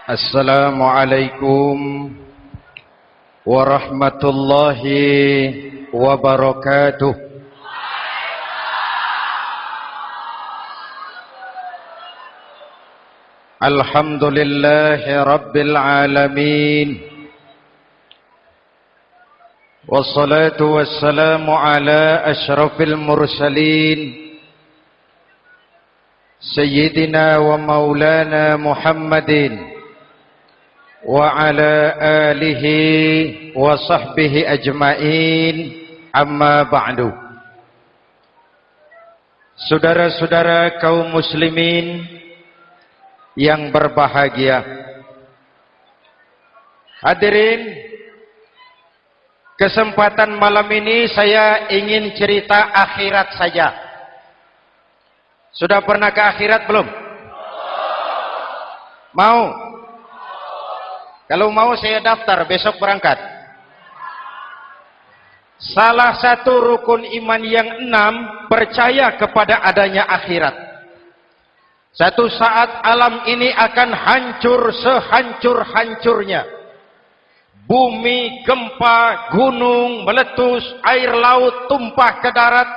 Assalamualaikum warahmatullahi wabarakatuh. Alhamdulillahi rabbil alamin. Wassalatu wassalamu ala asyrafil mursalin Sayyidina wa maulana Muhammadin wa ala alihi wa sahbihi ajma'in, amma ba'du. Saudara-saudara kaum muslimin yang berbahagia, hadirin, kesempatan malam ini saya ingin cerita akhirat saja. Sudah pernah ke akhirat belum? Mau? Kalau mau saya daftar, besok berangkat. Salah satu rukun iman yang 6, percaya kepada adanya akhirat. Satu saat alam ini akan hancur sehancur-hancurnya. Bumi, gempa, gunung, meletus, air laut tumpah ke darat.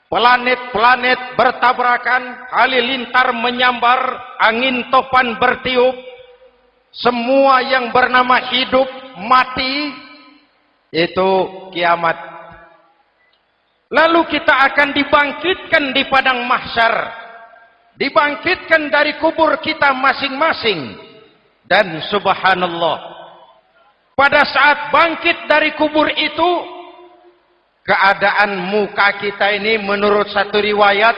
Planet-planet bertabrakan, halilintar menyambar, angin topan bertiup. Semua yang bernama hidup mati, itu kiamat. Lalu kita akan dibangkitkan di padang mahsyar, dibangkitkan dari kubur kita masing-masing. Dan subhanallah, pada saat bangkit dari kubur itu, keadaan muka kita ini menurut satu riwayat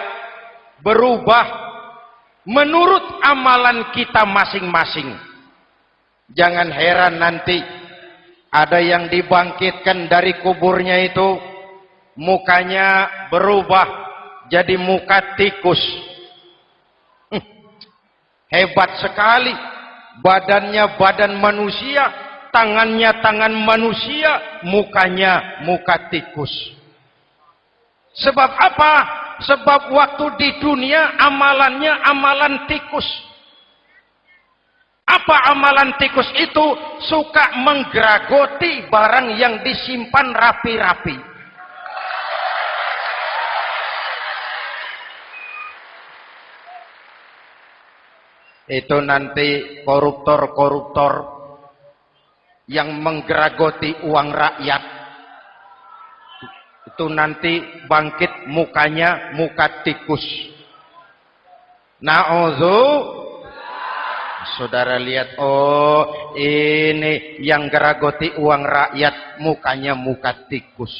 berubah menurut amalan kita masing-masing. Jangan heran nanti ada yang dibangkitkan dari kuburnya itu mukanya berubah jadi muka tikus. Hebat sekali, badannya badan manusia, tangannya tangan manusia, mukanya muka tikus. Sebab apa? Sebab waktu di dunia amalannya amalan tikus. Apa amalan tikus itu? Suka menggeragoti barang yang disimpan rapi-rapi. Itu nanti koruptor-koruptor yang menggeragoti uang rakyat, itu nanti bangkit mukanya muka tikus. Saudara lihat, oh ini yang geragoti uang rakyat mukanya muka tikus.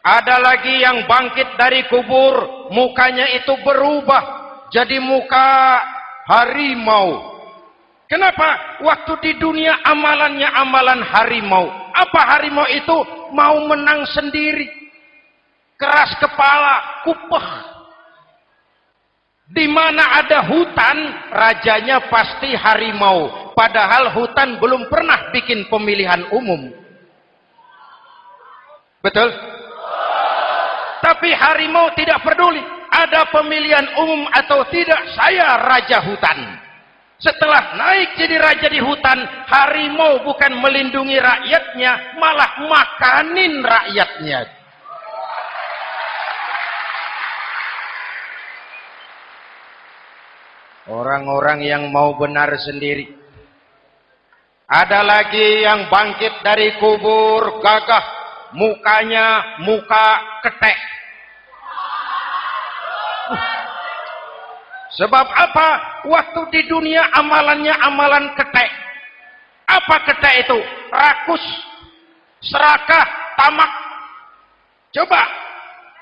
Ada lagi yang bangkit dari kubur, mukanya itu berubah jadi muka harimau. Kenapa? Waktu di dunia amalannya amalan harimau. Apa harimau itu? Mau menang sendiri, keras kepala, kupeh. Di mana ada hutan, rajanya pasti harimau. Padahal hutan belum pernah bikin pemilihan umum. Betul? Tapi harimau tidak peduli. Ada pemilihan umum atau tidak, saya raja hutan. Setelah naik jadi raja di hutan, harimau bukan melindungi rakyatnya, malah makanin rakyatnya. Orang-orang yang mau benar sendiri. Ada lagi yang bangkit dari kubur gagah, mukanya muka ketek. Sebab apa? Waktu di dunia amalannya amalan ketek. Apa ketek itu? Rakus, serakah, tamak. Coba,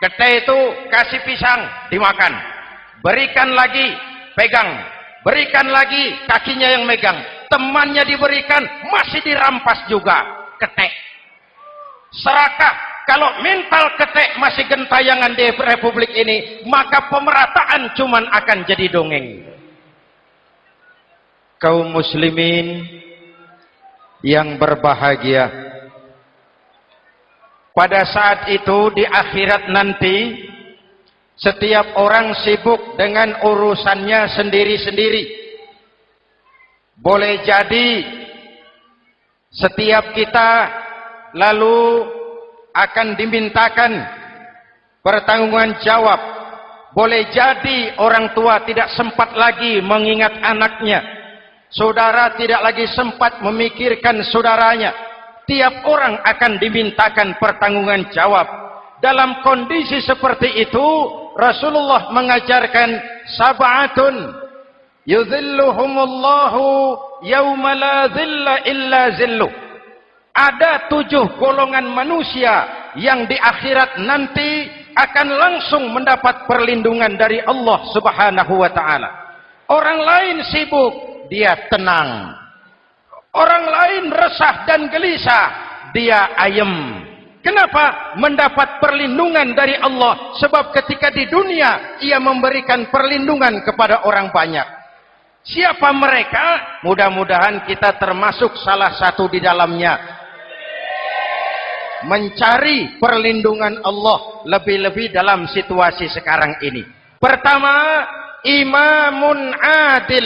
ketek itu kasih pisang, dimakan. Berikan lagi, pegang. Berikan lagi, kakinya yang megang. Temannya diberikan, masih dirampas juga. Ketek. Serakah. Kalau mental ketek masih gentayangan di republik ini, maka pemerataan cuman akan jadi dongeng. Kaum muslimin yang berbahagia, pada saat itu di akhirat nanti, setiap orang sibuk dengan urusannya sendiri-sendiri. boleh jadi setiap kita lalu akan dimintakan pertanggungjawaban jawab. Boleh jadi orang tua tidak sempat lagi mengingat anaknya, saudara tidak lagi sempat memikirkan saudaranya. Tiap orang akan dimintakan pertanggungjawaban jawab. Dalam kondisi seperti itu, Rasulullah mengajarkan sab'atun yudhilluhumullahu yawma la dhilla illa zilluh. Ada 7 golongan manusia yang di akhirat nanti akan langsung mendapat perlindungan dari Allah Subhanahu wa taala. Orang lain sibuk, dia tenang. Orang lain resah dan gelisah, dia ayem. Kenapa? Mendapat perlindungan dari Allah. Sebab ketika di dunia ia memberikan perlindungan kepada orang banyak. Siapa mereka? Mudah-mudahan kita termasuk salah satu di dalamnya. Mencari perlindungan Allah lebih-lebih dalam situasi sekarang ini. Pertama, imamun adil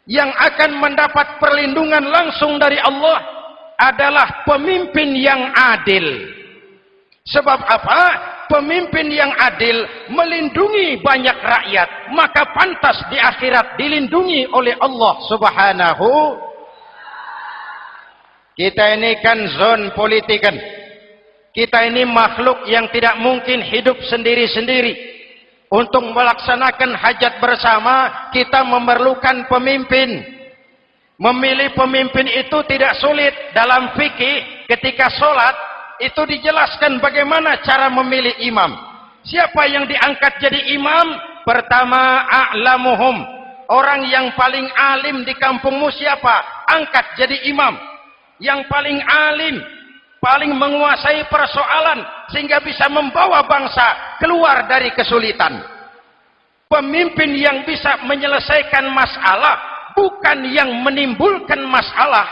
yang akan mendapat perlindungan langsung dari Allah adalah pemimpin yang adil. Sebab apa? Pemimpin yang adil melindungi banyak rakyat, maka pantas di akhirat dilindungi oleh Allah Subhanahu. Kita ini kan zon politikan. Kita ini makhluk yang tidak mungkin hidup sendiri-sendiri. Untuk melaksanakan hajat bersama, kita memerlukan pemimpin. Memilih pemimpin itu tidak sulit. Dalam fikih, ketika sholat, itu dijelaskan bagaimana cara memilih imam. Siapa yang diangkat jadi imam? Pertama, a'lamuhum. Orang yang paling alim di kampungmu siapa? Angkat jadi imam. Yang paling alim, paling menguasai persoalan sehingga bisa membawa bangsa keluar dari kesulitan. Pemimpin yang bisa menyelesaikan masalah, bukan yang menimbulkan masalah.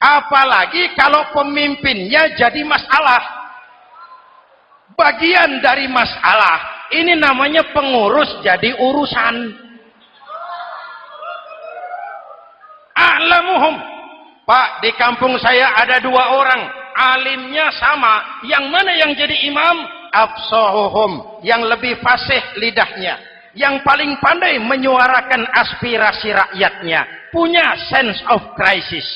Apalagi kalau pemimpinnya jadi masalah, bagian dari masalah. Ini namanya pengurus jadi urusan. A'lamuhum. Pak, di kampung saya ada 2 orang. Alimnya sama. Yang mana yang jadi imam? Afsahuhum. Yang lebih fasih lidahnya. Yang paling pandai menyuarakan aspirasi rakyatnya. Punya sense of crisis.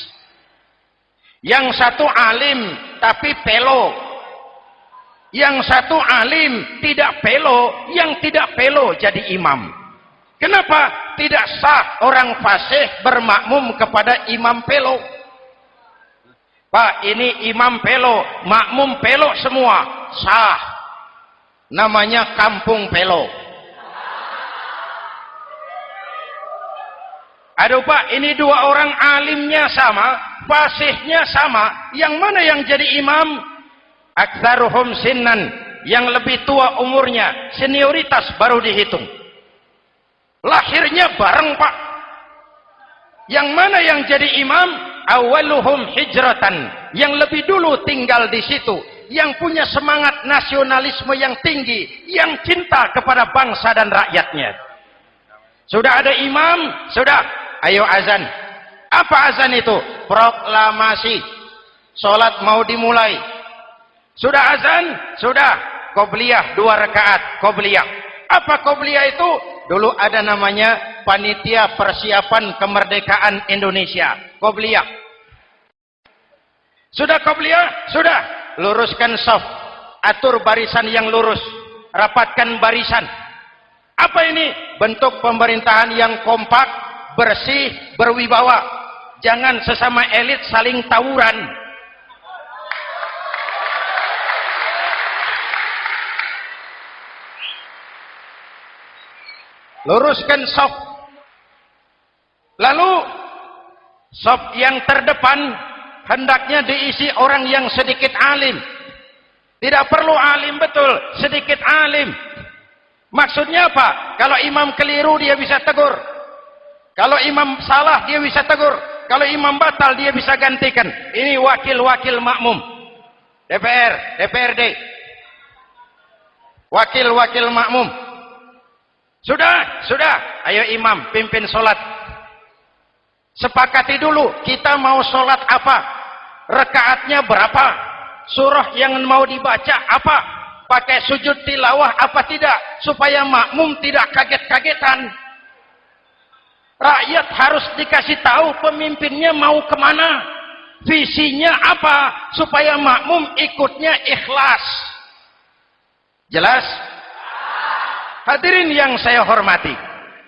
Yang satu alim tapi pelo. Yang satu alim tidak pelo, yang tidak pelo jadi imam. Kenapa? Tidak sah orang fasih bermakmum kepada imam pelo. Pak, ini imam pelo, makmum pelo semua. Sah. Namanya kampung pelo. Aduh Pak, ini 2 orang alimnya sama, fasihnya sama. Yang mana yang jadi imam? Aktsaruhum sinnan, yang lebih tua umurnya, senioritas baru dihitung. Lahirnya bareng Pak. Yang mana yang jadi imam? Awaluhum hijratan, yang lebih dulu tinggal di situ, yang punya semangat nasionalisme yang tinggi, yang cinta kepada bangsa dan rakyatnya. Sudah ada imam? Sudah. Ayo azan. Apa azan itu? Proklamasi. Salat mau dimulai. Sudah azan? Sudah. Qobliyah 2 rakaat. Qobliyah. Apa qobliyah itu? Dulu ada namanya Panitia Persiapan Kemerdekaan Indonesia. Qobliyah. Sudah qobliyah? Sudah. Luruskan shaf. Atur barisan yang lurus. Rapatkan barisan. Apa ini? Bentuk pemerintahan yang kompak, bersih, berwibawa. Jangan sesama elit saling tawuran. Luruskan shaf. Lalu shaf yang terdepan hendaknya diisi orang yang sedikit alim. Tidak perlu alim betul, sedikit alim. Maksudnya apa? Kalau imam keliru dia bisa tegur. Kalau imam salah dia bisa tegur. Kalau imam batal dia bisa gantikan. Ini wakil-wakil makmum. DPR, DPRD. wakil-wakil makmum. Sudah. Ayo imam, pimpin sholat. Sepakati dulu, kita mau sholat apa? Rekaatnya berapa? Surah yang mau dibaca apa? Pakai sujud tilawah apa tidak? Supaya makmum tidak kaget-kagetan. Rakyat harus dikasih tahu pemimpinnya mau kemana, visinya apa, supaya makmum ikutnya ikhlas. Jelas? Hadirin yang saya hormati,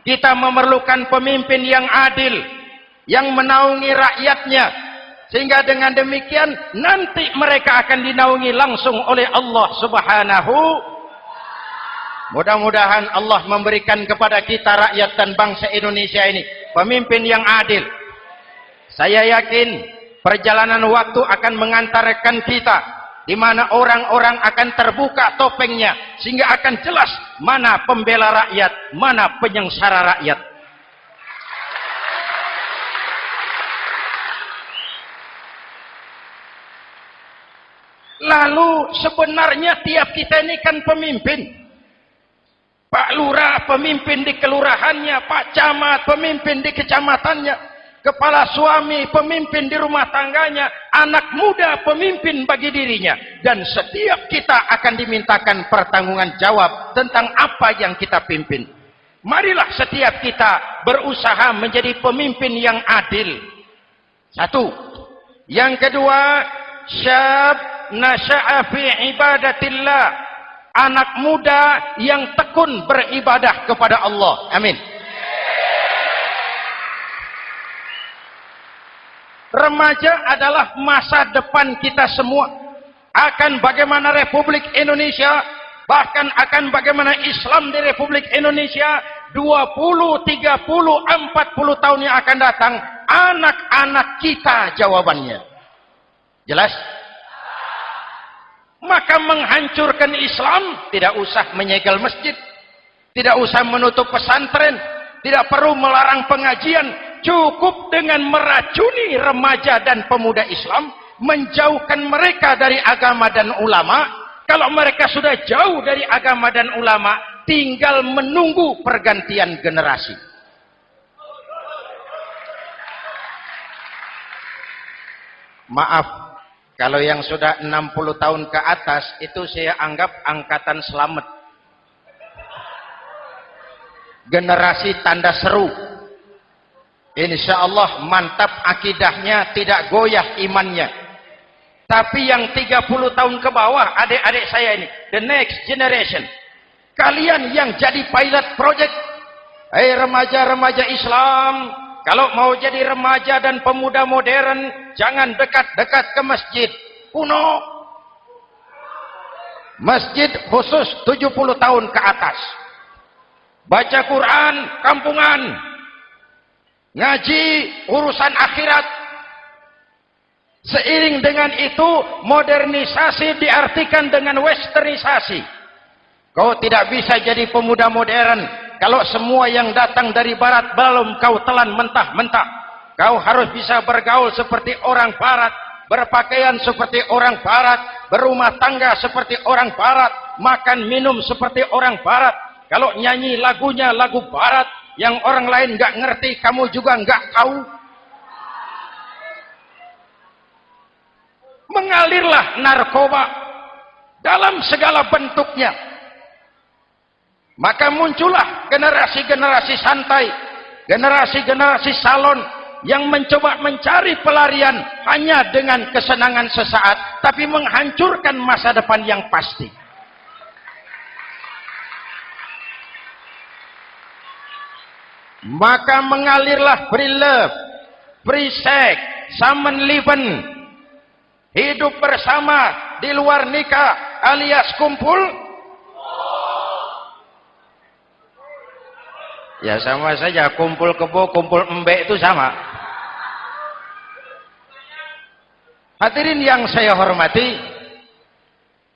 kita memerlukan pemimpin yang adil, yang menaungi rakyatnya, sehingga dengan demikian nanti mereka akan dinaungi langsung oleh Allah Subhanahu. Mudah-mudahan Allah memberikan kepada kita rakyat dan bangsa Indonesia ini pemimpin yang adil. Saya yakin perjalanan waktu akan mengantarkan kita di mana orang-orang akan terbuka topengnya sehingga akan jelas mana pembela rakyat, mana penyengsara rakyat. Lalu sebenarnya tiap kita ini kan pemimpin. Pak Lurah pemimpin di kelurahannya, Pak Camat pemimpin di kecamatannya, kepala suami pemimpin di rumah tangganya, anak muda pemimpin bagi dirinya, dan setiap kita akan dimintakan pertanggungan jawab tentang apa yang kita pimpin. Marilah setiap kita berusaha menjadi pemimpin yang adil. Satu. Yang kedua, syab nasya'a fi ibadatillah, anak muda yang tekun beribadah kepada Allah. Amin. Remaja adalah masa depan kita semua. Akan bagaimana Republik Indonesia, bahkan akan bagaimana Islam di Republik Indonesia 20, 30, 40 tahun yang akan datang, anak-anak kita jawabannya. Jelas? Maka menghancurkan Islam tidak usah menyegel masjid, tidak usah menutup pesantren, tidak perlu melarang pengajian, cukup dengan meracuni remaja dan pemuda Islam, menjauhkan mereka dari agama dan ulama. Kalau mereka sudah jauh dari agama dan ulama, tinggal menunggu pergantian generasi. Maaf, kalau yang sudah 60 tahun ke atas, itu saya anggap angkatan selamat. Generasi tanda seru. Insya Allah mantap akidahnya, tidak goyah imannya. Tapi yang 30 tahun ke bawah, adik-adik saya ini, the next generation. Kalian yang jadi pilot project. Hei remaja-remaja Islam, kalau mau jadi remaja dan pemuda modern, jangan dekat-dekat ke masjid kuno. Masjid khusus 70 tahun ke atas. Baca Quran kampungan. Ngaji urusan akhirat. Seiring dengan itu, modernisasi diartikan dengan westernisasi. Kau tidak bisa jadi pemuda modern kalau semua yang datang dari barat belum kau telan mentah-mentah. Kau harus bisa bergaul seperti orang barat, berpakaian seperti orang barat, berumah tangga seperti orang barat, makan minum seperti orang barat. Kalau nyanyi lagunya lagu barat yang orang lain nggak ngerti, kamu juga nggak tahu. Mengalirlah narkoba dalam segala bentuknya. Maka muncullah generasi-generasi santai, generasi-generasi salon yang mencoba mencari pelarian hanya dengan kesenangan sesaat, tapi menghancurkan masa depan yang pasti. Maka mengalirlah free love, free sex, Samenleben, hidup bersama di luar nikah alias kumpul. Ya sama saja, kumpul kebo, kumpul embek itu sama. Hadirin yang saya hormati,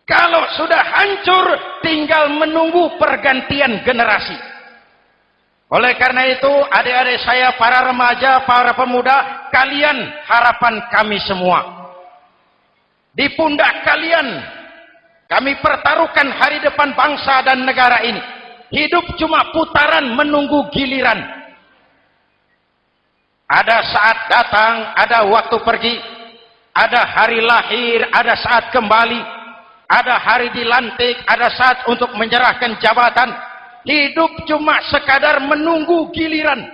kalau sudah hancur tinggal menunggu pergantian generasi. Oleh karena itu, adik-adik saya, para remaja, para pemuda, kalian harapan kami semua. Di pundak kalian Kami pertaruhkan hari depan bangsa dan negara ini. Hidup cuma putaran menunggu giliran. Ada saat datang, ada waktu pergi. Ada hari lahir, ada saat kembali. Ada hari dilantik, ada saat untuk menyerahkan jabatan. Hidup cuma sekadar menunggu giliran.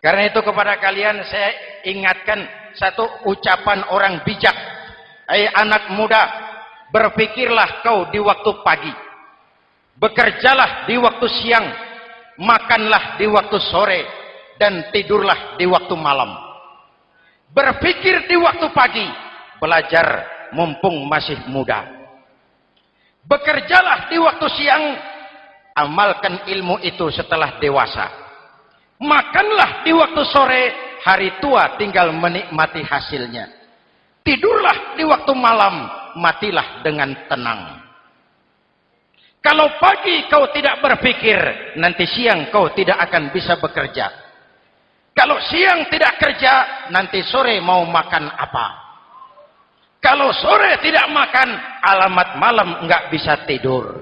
Karena itu kepada kalian saya ingatkan satu ucapan orang bijak. Hai anak muda, berpikirlah kau di waktu pagi. Bekerjalah di waktu siang. Makanlah di waktu sore. Dan tidurlah di waktu malam. Berpikir di waktu pagi. Belajar mumpung masih muda. Bekerjalah di waktu siang. Amalkan ilmu itu setelah dewasa. Makanlah di waktu sore. Hari tua tinggal menikmati hasilnya. Tidurlah di waktu malam. Matilah dengan tenang. Kalau pagi kau tidak berpikir, nanti siang kau tidak akan bisa bekerja. Kalau siang tidak kerja, nanti sore mau makan apa? Kalau sore tidak makan, alamat malam enggak bisa tidur.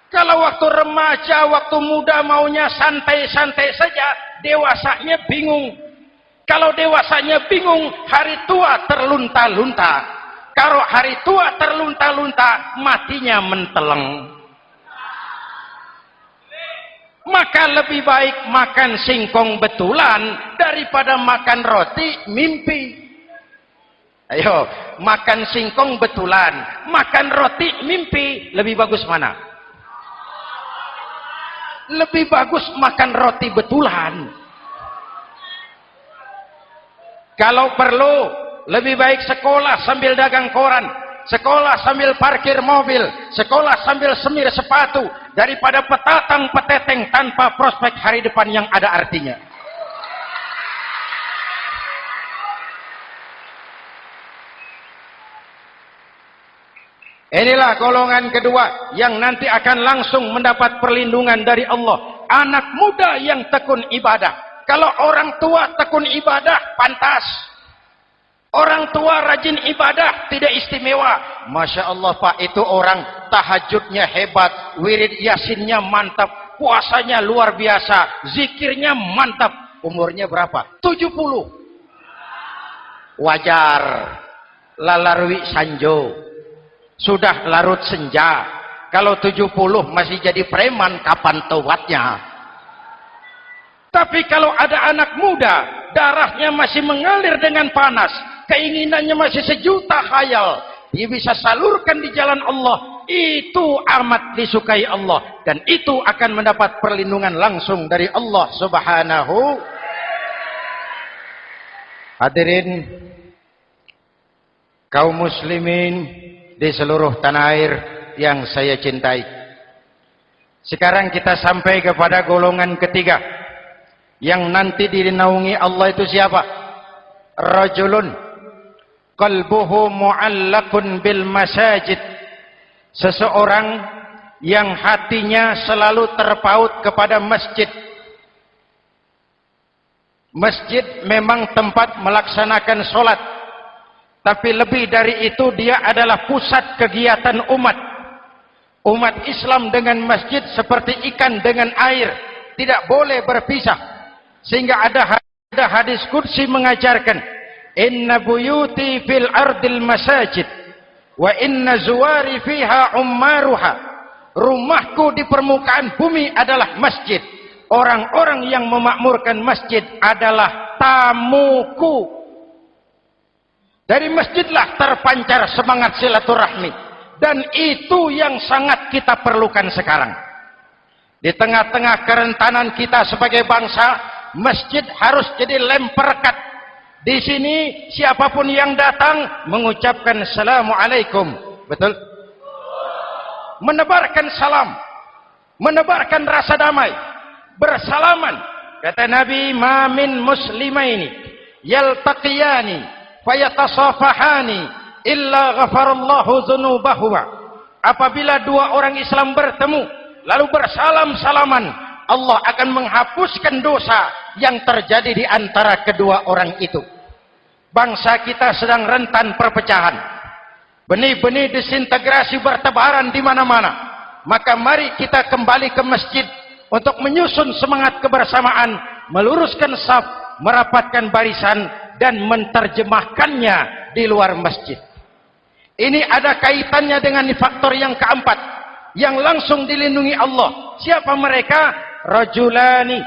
Kalau waktu remaja, waktu muda maunya santai-santai saja, dewasanya bingung. Kalau dewasanya bingung, hari tua terlunta-lunta. Kalau hari tua terlunta-lunta, matinya menteleng. Maka lebih baik makan singkong betulan daripada makan roti mimpi. Ayo, makan singkong betulan, makan roti mimpi, lebih bagus mana? Lebih bagus makan roti betulan. Kalau perlu, lebih baik sekolah sambil dagang koran, sekolah sambil parkir mobil, sekolah sambil semir sepatu, daripada petatang peteteng tanpa prospek hari depan yang ada artinya. Inilah golongan kedua yang nanti akan langsung mendapat perlindungan dari Allah. Anak muda yang tekun ibadah. Kalau orang tua tekun ibadah, pantas. Orang tua rajin ibadah, tidak istimewa. Masya Allah Pak, itu orang tahajudnya hebat, wirid yasinnya mantap, puasanya luar biasa, zikirnya mantap. Umurnya berapa? 70. Wajar. Lalarwi sanjo. Sudah larut senja. Kalau 70 masih jadi preman, kapan tobatnya? Tapi kalau ada anak muda, darahnya masih mengalir dengan panas, keinginannya masih sejuta khayal, dia bisa salurkan di jalan Allah, itu amat disukai Allah, dan itu akan mendapat perlindungan langsung dari Allah Subhanahu. Hadirin kaum muslimin di seluruh tanah air yang saya cintai, sekarang kita sampai kepada golongan ketiga yang nanti dinaungi Allah. Itu siapa? Rajulun qalbuhu mu'allakun bil masajid. Seseorang yang hatinya selalu terpaut kepada masjid. Masjid memang tempat melaksanakan sholat, tapi lebih dari itu dia adalah pusat kegiatan umat. Umat Islam dengan masjid seperti ikan dengan air, tidak boleh berpisah. Sehingga ada hadis qudsi mengajarkan, inna buyuti fil ardil masajid wa inna zuwari fiha ummaruha. Rumahku di permukaan bumi adalah masjid. Orang-orang yang memakmurkan masjid adalah tamuku. Dari masjidlah terpancar semangat silaturahmi. Dan itu yang sangat kita perlukan sekarang. Di tengah-tengah kerentanan kita sebagai bangsa, masjid harus jadi lem perekat. Di sini siapapun yang datang mengucapkan assalamualaikum. Betul? Menebarkan salam, menebarkan rasa damai, bersalaman. Kata Nabi, ma min muslimaini yaltaqiyani fayatasafahani illa ghafarallahu dzunubahuma. Apabila dua orang Islam bertemu lalu bersalam-salaman, Allah akan menghapuskan dosa yang terjadi di antara kedua orang itu. Bangsa kita sedang rentan perpecahan. Benih-benih disintegrasi bertebaran di mana-mana. Maka mari kita kembali ke masjid untuk menyusun semangat kebersamaan, meluruskan saf, merapatkan barisan, dan menerjemahkannya di luar masjid. Ini ada kaitannya dengan faktor yang keempat, yang langsung dilindungi Allah. Siapa mereka? Rajulani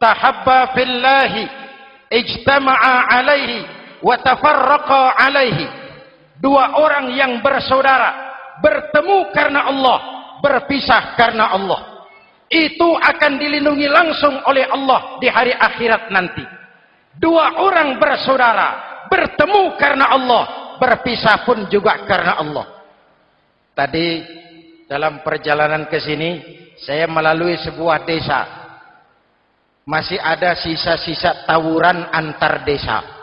tahabba fillahi ijtama'a alaihi wa tafarraqa alaihi. Dua orang yang bersaudara, bertemu karena Allah, berpisah karena Allah. Itu akan dilindungi langsung oleh Allah di hari akhirat nanti. Dua orang bersaudara, bertemu karena Allah, berpisah pun juga karena Allah. Tadi dalam perjalanan ke sini, saya melalui sebuah desa. Masih ada sisa-sisa tawuran antar desa.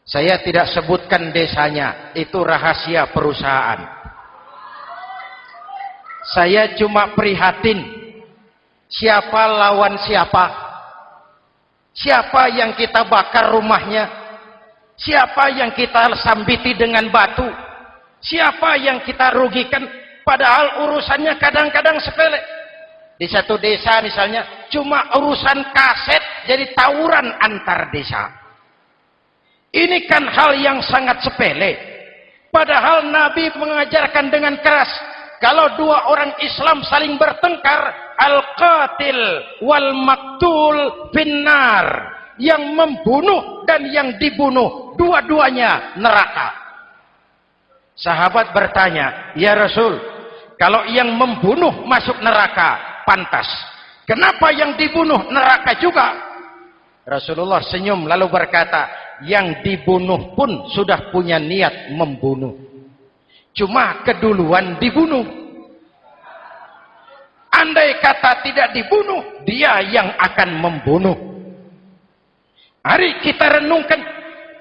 Saya tidak sebutkan desanya, itu rahasia perusahaan. Saya cuma prihatin, siapa lawan siapa? Siapa yang kita bakar rumahnya? Siapa yang kita sambiti dengan batu? Siapa yang kita rugikan? Padahal urusannya kadang-kadang sepele. Di satu desa misalnya, cuma urusan kaset jadi tawuran antar desa. Ini kan hal yang sangat sepele. Padahal Nabi mengajarkan dengan keras, kalau dua orang Islam saling bertengkar, al-qatil wal maktul finnar. Yang membunuh dan yang dibunuh, dua-duanya neraka. Sahabat bertanya, ya Rasul, kalau yang membunuh masuk neraka, pantas. Kenapa yang dibunuh neraka juga? Rasulullah senyum lalu berkata, yang dibunuh pun sudah punya niat membunuh. Cuma keduluan dibunuh. Andai kata tidak dibunuh, dia yang akan membunuh. Mari kita renungkan,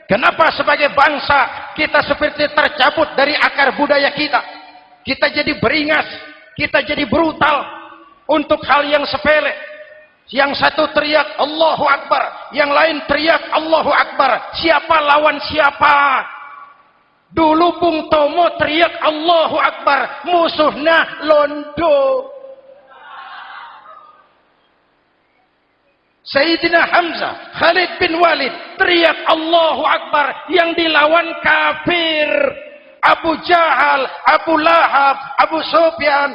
kenapa sebagai bangsa kita seperti tercabut dari akar budaya kita. Kita jadi beringas, kita jadi brutal untuk hal yang sepele. Yang satu teriak Allahu Akbar, yang lain teriak Allahu Akbar. Siapa lawan siapa? Dulu Bung Tomo teriak Allahu Akbar, musuhnya londo. Sayyidina Hamzah, Khalid bin Walid teriak Allahu Akbar, yang dilawan kafir. Abu Jahal, Abu Lahab, Abu Sufyan.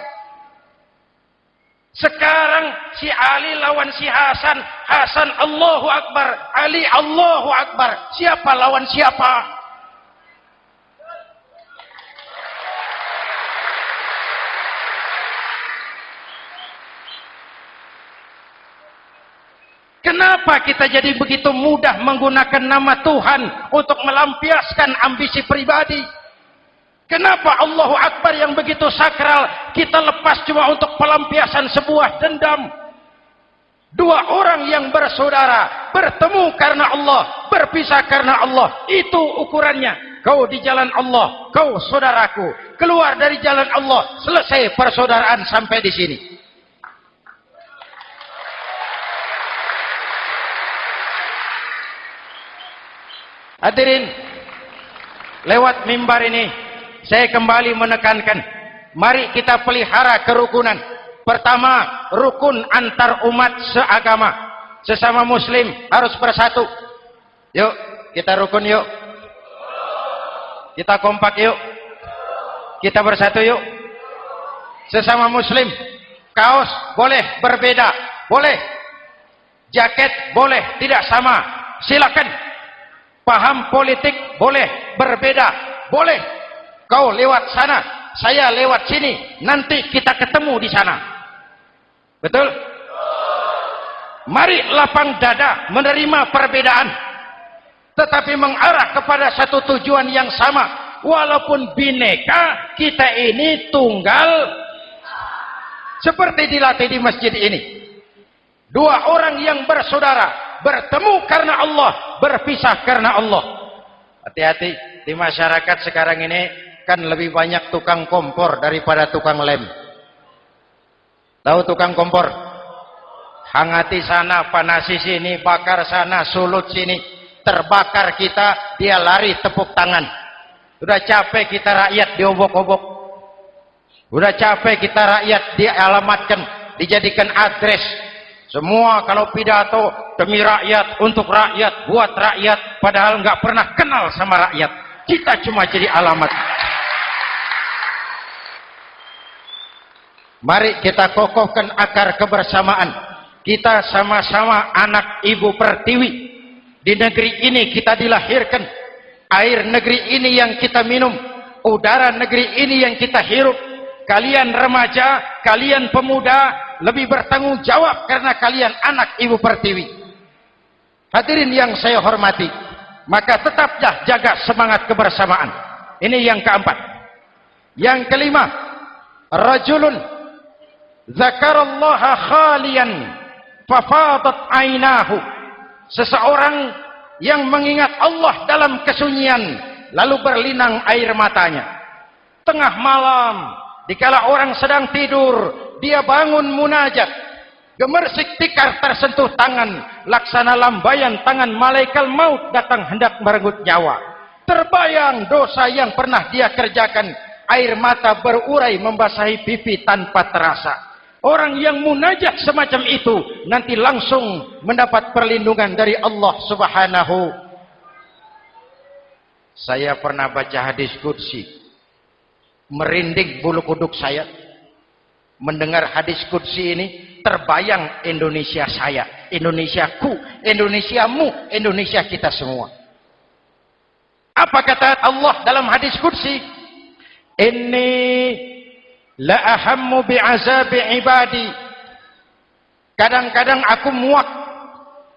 Sekarang si Ali lawan si Hasan, Hasan Allahu Akbar, Ali Allahu Akbar. Siapa lawan siapa? Kenapa kita jadi begitu mudah menggunakan nama Tuhan untuk melampiaskan ambisi pribadi? Kenapa Allahu Akbar yang begitu sakral kita lepas cuma untuk pelampiasan sebuah dendam? Dua orang yang bersaudara, bertemu karena Allah, berpisah karena Allah. Itu ukurannya. Kau di jalan Allah, kau saudaraku. Keluar dari jalan Allah, selesai persaudaraan sampai di sini. Hadirin, lewat mimbar ini saya kembali menekankan, mari kita pelihara kerukunan. Pertama, rukun antar umat seagama. Sesama muslim harus bersatu. Yuk, kita rukun yuk. Kita kompak yuk. Kita bersatu yuk. Sesama muslim, kaos boleh berbeda, boleh. Jaket boleh tidak sama, silakan. Paham politik boleh berbeda, boleh. Kau lewat sana, saya lewat sini, nanti kita ketemu di sana. Betul? Mari lapang dada menerima perbedaan, tetapi mengarah kepada satu tujuan yang sama. Walaupun bineka, kita ini tunggal, seperti dilatih di masjid ini. Dua orang yang bersaudara, bertemu karena Allah, berpisah karena Allah. Hati-hati, di masyarakat sekarang ini kan lebih banyak tukang kompor daripada tukang lem. Tahu tukang kompor? Hangati sana, panasi sini, bakar sana, sulut sini. Terbakar kita, dia lari tepuk tangan. Udah capek kita rakyat diobok-obok. Udah capek kita rakyat dialamatkan, dijadikan address. Semua kalau pidato demi rakyat, untuk rakyat, buat rakyat, padahal nggak pernah kenal sama rakyat. Kita cuma jadi alamat. Mari kita kokohkan akar kebersamaan. Kita sama-sama anak Ibu Pertiwi. Di negeri ini kita dilahirkan. Air negeri ini yang kita minum. Udara negeri ini yang kita hirup. Kalian remaja, kalian pemuda, lebih bertanggung jawab karena kalian anak Ibu Pertiwi. Hadirin yang saya hormati, maka tetaplah jaga semangat kebersamaan. Ini yang keempat. Yang kelima, rajulun zakarallaha khalian fafadat ainahu. Seseorang yang mengingat Allah dalam kesunyian lalu berlinang air matanya. Tengah malam, dikala orang sedang tidur, dia bangun munajat. Gemersik tikar tersentuh tangan, laksana lambaian tangan malaikat maut datang hendak merenggut nyawa. Terbayang dosa yang pernah dia kerjakan, air mata berurai membasahi pipi tanpa terasa. Orang yang munajat semacam itu nanti langsung mendapat perlindungan dari Allah Subhanahu. Saya pernah baca hadis qudsi, merinding bulu kuduk saya mendengar hadis qudsi ini. Terbayang Indonesia saya, Indonesiaku, Indonesiamu, Indonesia kita semua. Apa kata Allah dalam hadis qudsi? Inni la ahammu bi'azabi ibadi. Kadang-kadang aku muak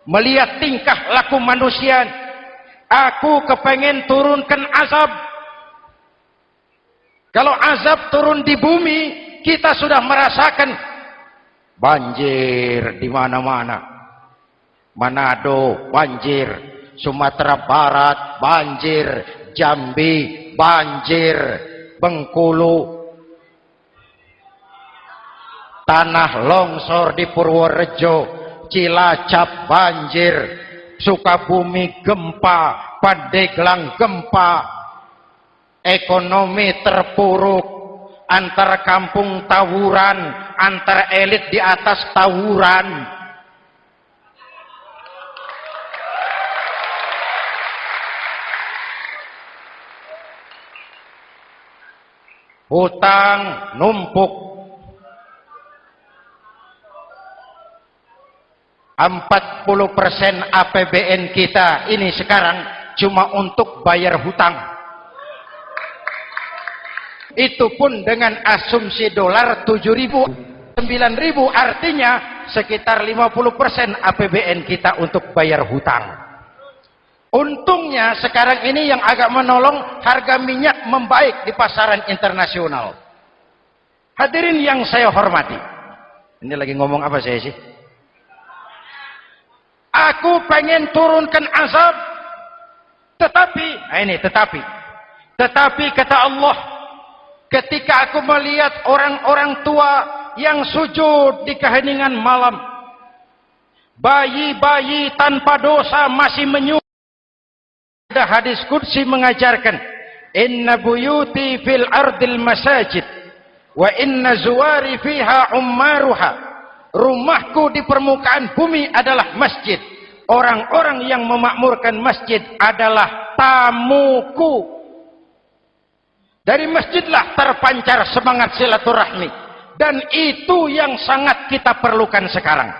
melihat tingkah laku manusia. Aku kepengen turunkan azab. Kalau azab turun di bumi, kita sudah merasakan banjir di mana-mana. Manado banjir, Sumatera Barat banjir, Jambi banjir, Bengkulu, tanah longsor di Purworejo, Cilacap banjir, Sukabumi gempa, Pandeglang gempa, ekonomi terpuruk, antar kampung tawuran, antar elit di atas tawuran. Hutang numpuk. 40% APBN kita ini sekarang cuma untuk bayar hutang. Itu pun dengan asumsi dolar 7.000, 9.000, artinya sekitar 50% APBN kita untuk bayar hutang. Untungnya sekarang ini yang agak menolong, harga minyak membaik di pasaran internasional. Hadirin yang saya hormati, ini lagi ngomong apa saya sih? Aku pengen turunkan azab, tetapi kata Allah, ketika aku melihat orang-orang tua yang sujud di keheningan malam, bayi-bayi tanpa dosa masih menyujud. Ada hadis qudsi mengajarkan, inna buyuti fil ardil masajid wa inna zuwari fiha ummaruha. Rumahku di permukaan bumi adalah masjid. Orang-orang yang memakmurkan masjid adalah tamuku. Dari masjidlah terpancar semangat silaturahmi. Dan itu yang sangat kita perlukan sekarang.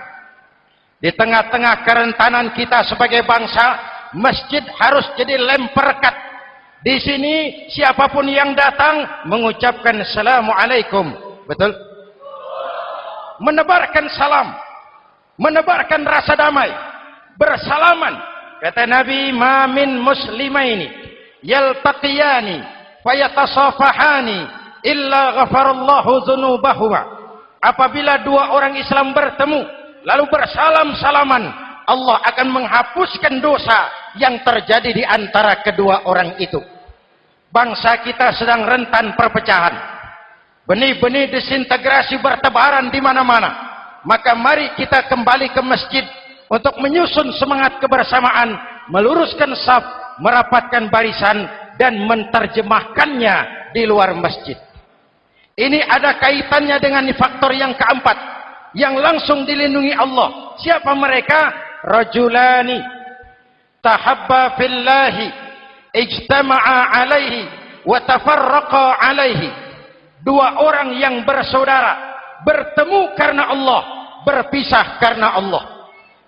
Di tengah-tengah kerentanan kita sebagai bangsa, masjid harus jadi lem perekat. Di sini siapapun yang datang mengucapkan assalamualaikum. Betul? Menebarkan salam, menebarkan rasa damai, bersalaman. Kata Nabi, ma min muslimaini yaltaqiyani fayatasafahani illa ghafarallahu dzunubahuma. Apabila dua orang Islam bertemu lalu bersalam-salaman, Allah akan menghapuskan dosa yang terjadi di antara kedua orang itu. Bangsa kita sedang rentan perpecahan. Benih-benih disintegrasi bertebaran di mana-mana. Maka mari kita kembali ke masjid untuk menyusun semangat kebersamaan, meluruskan saf, merapatkan barisan, dan menerjemahkannya di luar masjid. Ini ada kaitannya dengan faktor yang keempat, yang langsung dilindungi Allah. Siapa mereka? Rajulani tahabba fillahi ijtama'a alaihi wa tafarraqa alaihi. Dua orang yang bersaudara, bertemu karena Allah, berpisah karena Allah.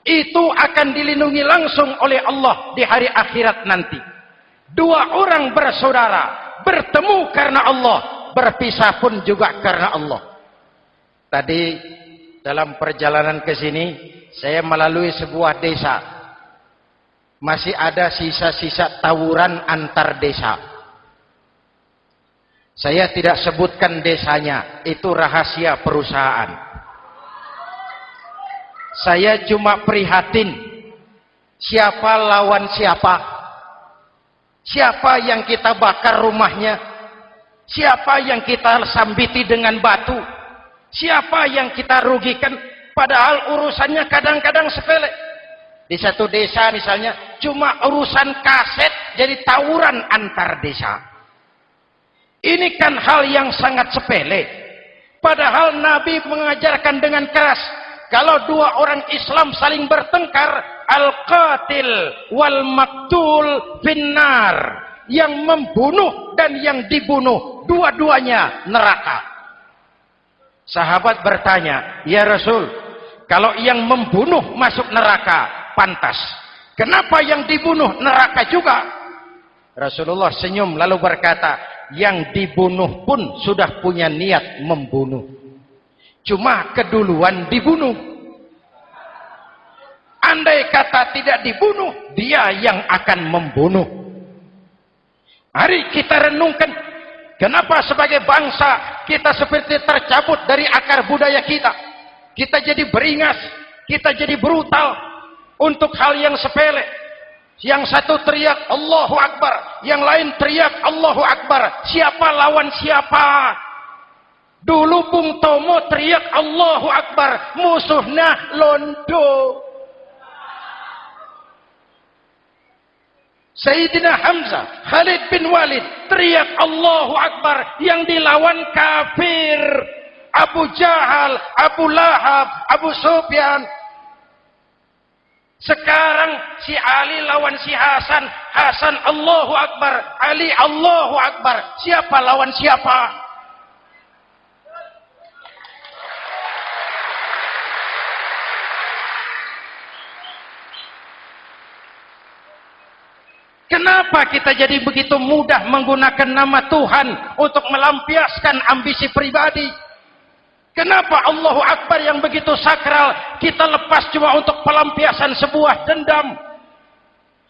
Itu akan dilindungi langsung oleh Allah di hari akhirat nanti. Dua orang bersaudara, bertemu karena Allah, berpisah pun juga karena Allah. Tadi dalam perjalanan ke sini, saya melalui sebuah desa. Masih ada sisa-sisa tawuran antar desa. Saya tidak sebutkan desanya, itu rahasia perusahaan. Saya cuma prihatin, siapa lawan siapa? Siapa yang kita bakar rumahnya? Siapa yang kita sambiti dengan batu? Siapa yang kita rugikan? Padahal urusannya kadang-kadang sepele. Di satu desa misalnya, cuma urusan kaset jadi tawuran antar desa. Ini kan hal yang sangat sepele. Padahal Nabi mengajarkan dengan keras, kalau dua orang Islam saling bertengkar, al-qatil wal maktul finnar. Yang membunuh dan yang dibunuh, dua-duanya neraka. Sahabat bertanya, ya Rasul, kalau yang membunuh masuk neraka, pantas. Kenapa yang dibunuh neraka juga? Rasulullah senyum lalu berkata, yang dibunuh pun sudah punya niat membunuh. Cuma keduluan dibunuh. Andai kata tidak dibunuh, dia yang akan membunuh. Mari kita renungkan, kenapa sebagai bangsa kita seperti tercabut dari akar budaya kita. Kita jadi beringas, kita jadi brutal untuk hal yang sepele. Yang satu teriak Allahu Akbar, yang lain teriak Allahu Akbar. Siapa lawan siapa? Dulu Bung Tomo teriak Allahu Akbar, musuhnya londo. Sayyidina Hamzah, Khalid bin Walid teriak Allahu Akbar, yang dilawan kafir. Abu Jahal, Abu Lahab, Abu Sufyan. Sekarang si Ali lawan si Hasan, Hasan Allahu Akbar, Ali Allahu Akbar. Siapa lawan siapa? Kenapa kita jadi begitu mudah menggunakan nama Tuhan untuk melampiaskan ambisi pribadi? Kenapa Allahu Akbar yang begitu sakral kita lepas cuma untuk pelampiasan sebuah dendam?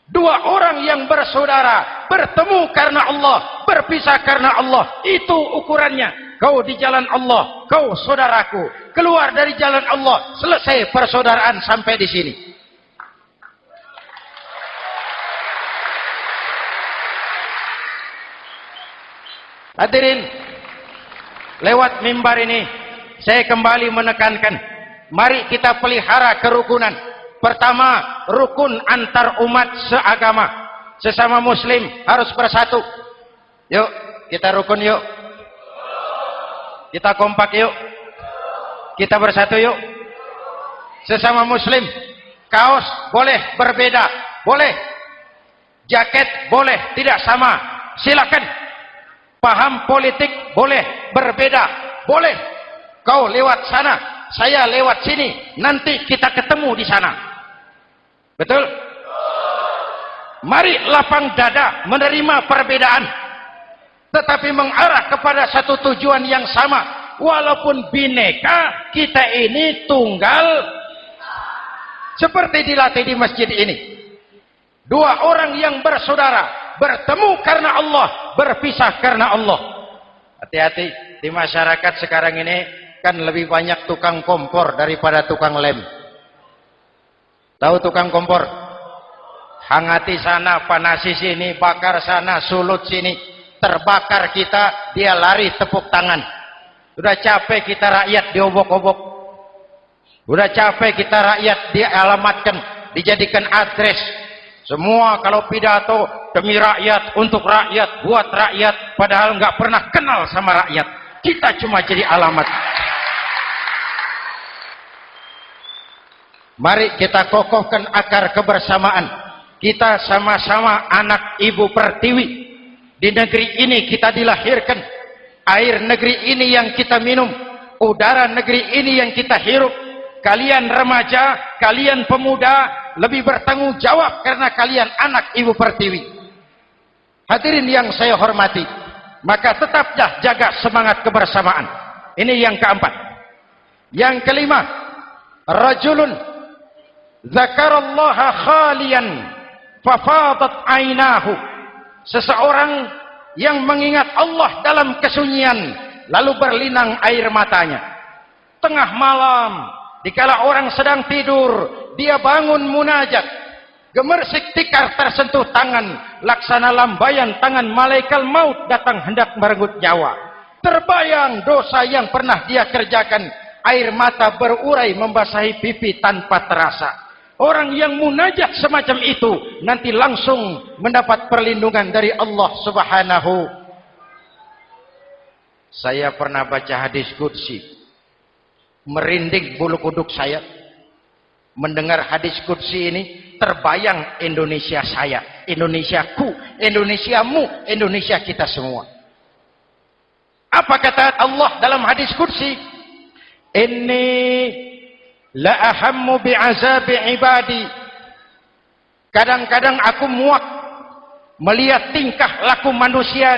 Dua orang yang bersaudara, bertemu karena Allah, berpisah karena Allah. Itu ukurannya. Kau di jalan Allah, kau saudaraku. Keluar dari jalan Allah, selesai persaudaraan sampai di sini. Hadirin, lewat mimbar ini saya kembali menekankan, mari kita pelihara kerukunan. Pertama, rukun antar umat seagama. Sesama muslim harus bersatu. Yuk, kita rukun yuk. Kita kompak yuk. Kita bersatu yuk. Sesama muslim, kaos boleh berbeda, boleh. Jaket boleh tidak sama, silakan. Paham politik boleh berbeda, boleh. Kau lewat sana, saya lewat sini, nanti kita ketemu di sana. Betul? Mari lapang dada menerima perbedaan, tetapi mengarah kepada satu tujuan yang sama. Walaupun bineka, kita ini tunggal. Seperti dilatih di masjid ini. Dua orang yang bersaudara, bertemu karena Allah, berpisah karena Allah. Hati-hati, di masyarakat sekarang ini kan lebih banyak tukang kompor daripada tukang lem. Tahu tukang kompor? Hangati sana, panasi sini, bakar sana, sulut sini. Terbakar kita, dia lari tepuk tangan. Sudah capek kita rakyat diobok-obok. Sudah capek kita rakyat dialamatkan, dijadikan address. Semua kalau pidato demi rakyat, untuk rakyat, buat rakyat, padahal nggak pernah kenal sama rakyat. Kita cuma jadi alamat. Mari kita kokohkan akar kebersamaan. Kita sama-sama anak Ibu Pertiwi. Di negeri ini kita dilahirkan. Air negeri ini yang kita minum. Udara negeri ini yang kita hirup. Kalian remaja, kalian pemuda, lebih bertanggung jawab karena kalian anak Ibu Pertiwi. Hadirin yang saya hormati, maka tetaplah jaga semangat kebersamaan. Ini yang keempat. Yang kelima, rajulun zakarallaha khalian fafadat ainahu. Seseorang yang mengingat Allah dalam kesunyian lalu berlinang air matanya. Tengah malam, dikala orang sedang tidur, dia bangun munajat. Gemersik tikar tersentuh tangan, laksana lambaian tangan malaikat maut datang hendak merenggut nyawa. Terbayang dosa yang pernah dia kerjakan, air mata berurai membasahi pipi tanpa terasa. Orang yang munajat semacam itu nanti langsung mendapat perlindungan dari Allah Subhanahu. Saya pernah baca hadis qudsi, merinding bulu kuduk saya mendengar hadis qudsi ini. Terbayang Indonesia saya, Indonesiaku, Indonesiamu, Indonesia kita semua. Apa kata Allah dalam hadis qudsi? Inni la ahammu bi'azabi ibadi. Kadang-kadang aku muak melihat tingkah laku manusia.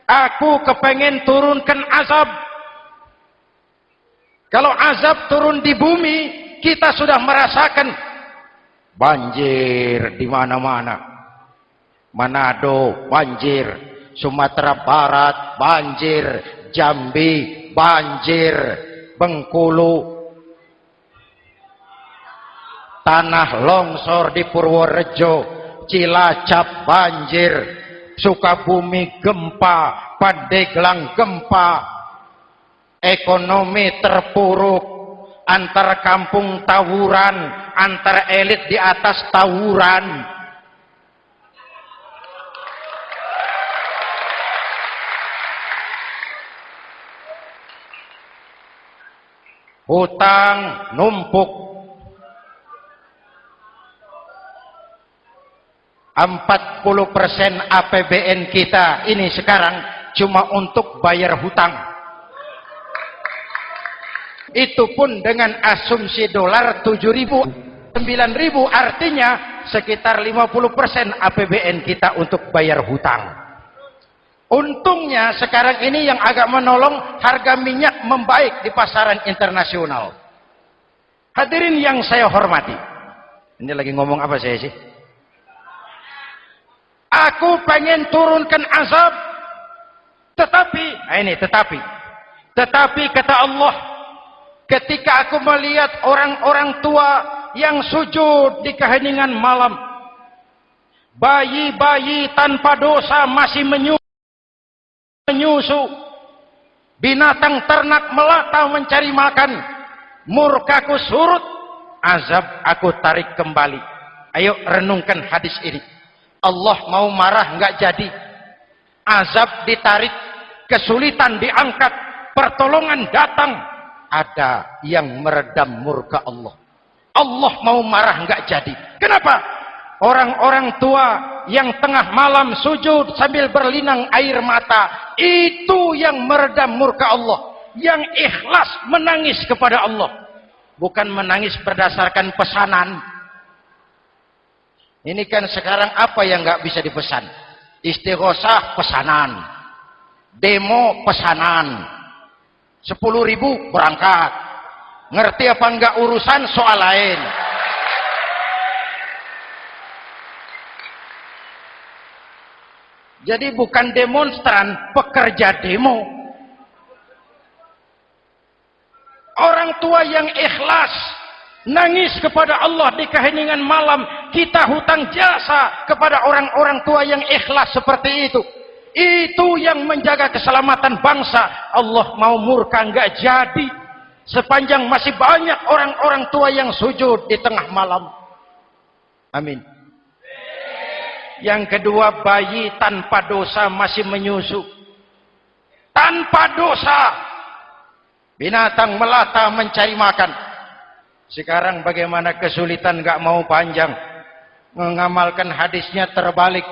Aku kepengen turunkan azab. Kalau azab turun di bumi, kita sudah merasakan banjir di mana-mana. Manado banjir, Sumatera Barat banjir, Jambi banjir, Bengkulu tanah longsor di Purworejo, Cilacap banjir, Sukabumi gempa, Pandeglang gempa, ekonomi terpuruk, antar kampung tawuran, antar elit di atas tawuran. Hutang numpuk. 40% APBN kita ini sekarang cuma untuk bayar hutang. Itu pun dengan asumsi dolar 7.000, 9.000, artinya sekitar 50% APBN kita untuk bayar hutang. Untungnya sekarang ini yang agak menolong, harga minyak membaik di pasaran internasional. Hadirin yang saya hormati, ini lagi ngomong apa saya sih? Aku pengen turunkan azab, tetapi kata Allah, ketika aku melihat orang-orang tua yang sujud di keheningan malam, bayi-bayi tanpa dosa masih menyusu, binatang ternak melata mencari makan, murkaku surut, azab aku tarik kembali. Ayo renungkan hadis ini. Allah mau marah nggak jadi, azab ditarik, kesulitan diangkat, pertolongan datang. Ada yang meredam murka Allah. Allah mau marah nggak jadi. Kenapa? Orang-orang tua yang tengah malam sujud sambil berlinang air mata, itu yang meredam murka Allah. Yang ikhlas menangis kepada Allah, bukan menangis berdasarkan pesanan. Ini kan sekarang apa yang nggak bisa dipesan? Istighosah pesanan, demo pesanan, 10.000 berangkat. Ngerti apa enggak urusan soal lain. Jadi bukan demonstran, pekerja demo. Orang tua yang ikhlas nangis kepada Allah di keheningan malam, kita hutang jasa kepada orang-orang tua yang ikhlas seperti itu. Itu yang menjaga keselamatan bangsa. Allah mau murka enggak jadi. Sepanjang masih banyak orang-orang tua yang sujud di tengah malam. Amin. Yang kedua, bayi tanpa dosa masih menyusu. Tanpa dosa. Binatang melata mencari makan. Sekarang bagaimana kesulitan enggak mau panjang. Mengamalkan hadisnya terbalik.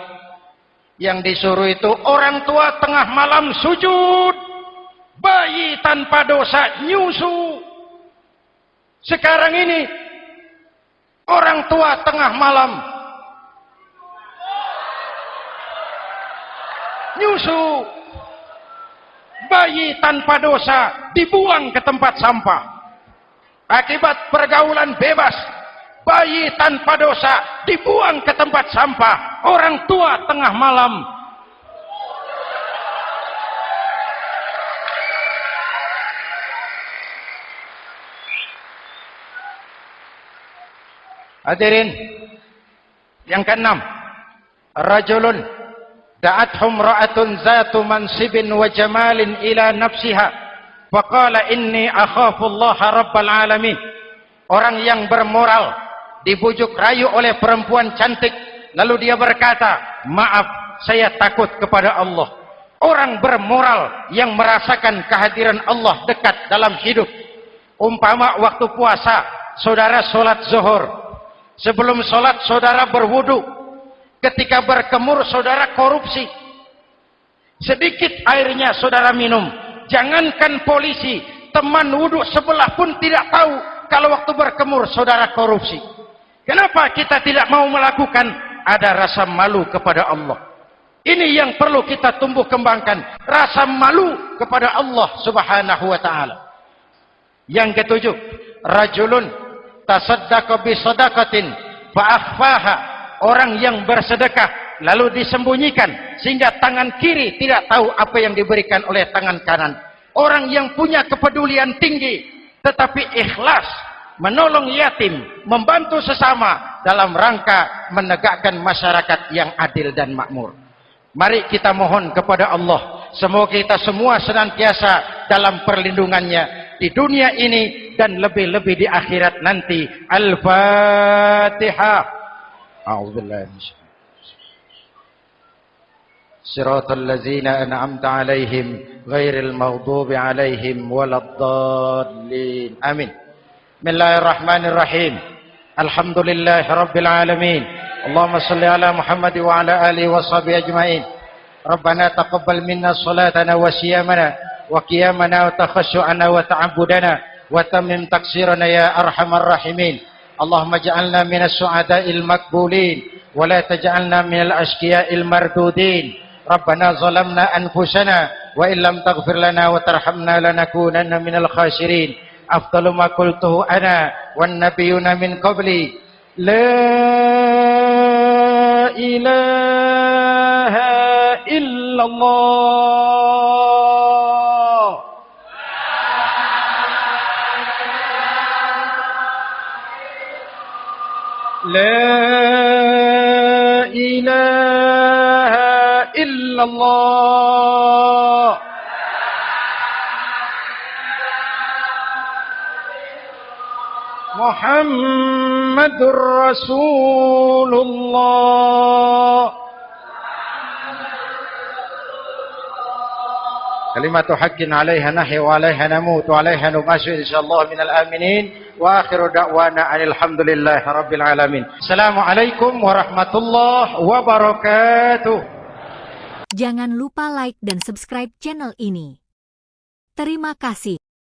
Yang disuruh itu orang tua tengah malam sujud, bayi tanpa dosa nyusu. Sekarang ini orang tua tengah malam nyusu, bayi tanpa dosa dibuang ke tempat sampah. Akibat pergaulan bebas, bayi tanpa dosa dibuang ke tempat sampah. Orang tua tengah malam hadirin. Yang keenam, rajulun da'athum ra'atun zatu mansibin wa jamalin ila nafsiha faqala inni akhafu Allah rabbal alamin. Orang yang bermoral dibujuk rayu oleh perempuan cantik, lalu dia berkata, maaf, saya takut kepada Allah. Orang bermoral yang merasakan kehadiran Allah dekat dalam hidup. Umpama waktu puasa, saudara sholat zuhur. Sebelum sholat, saudara berwudu. Ketika berkemur, saudara korupsi. Sedikit airnya saudara minum. Jangankan polisi, teman wudu sebelah pun tidak tahu kalau waktu berkemur saudara korupsi. Kenapa kita tidak mau melakukan? Ada rasa malu kepada Allah. Ini yang perlu kita tumbuh kembangkan. Rasa malu kepada Allah subhanahu wa ta'ala. Yang ketujuh, rajulun tasaddaqa bi sadaqatin fa'akhfaha. Orang yang bersedekah lalu disembunyikan sehingga tangan kiri tidak tahu apa yang diberikan oleh tangan kanan. Orang yang punya kepedulian tinggi tetapi ikhlas menolong yatim, membantu sesama dalam rangka menegakkan masyarakat yang adil dan makmur. Mari kita mohon kepada Allah, semoga kita semua senantiasa dalam perlindungannya di dunia ini dan lebih-lebih di akhirat nanti. Al-Fatihah. A'udzubillahi minasyaitonir rajim. Shiratal ladzina an'amta 'alaihim ghairil maghdubi 'alaihim waladdallin. Amin. Bismillahirrahmanirrahim. Alhamdulillahirabbil alamin. Allahumma shalli ala Muhammad wa ala alihi wa sahbihi ajmain. Rabbana taqabbal minna salatana wa siyamana wa qiyamana wa takhashu'ana wa ta'abbudana wa tammim taqsirana ya arhamar rahimin. Allahumma ja'alna minas su'ada'il maqbulin wa la taj'alna minal ashqiya'il mardudin. Rabbana zalamna anfusana wa illam taghfir lana wa tarhamna lanakunanna minal khasirin. Afdalu ma qultuhu ana wan nabiyuna min qabli la ilaha illallah. La ilaha illallah. Muhammadur Rasulullah. Kalimatu haqqin 'alaiha nahya wa 'alaiha namut wa 'alaiha nub'atsu insyaallah minal aminin wa akhiru da'wana alhamdulillahi rabbil alamin. Assalamualaikum warahmatullahi wabarakatuh. Jangan lupa like dan subscribe channel ini. Terima kasih.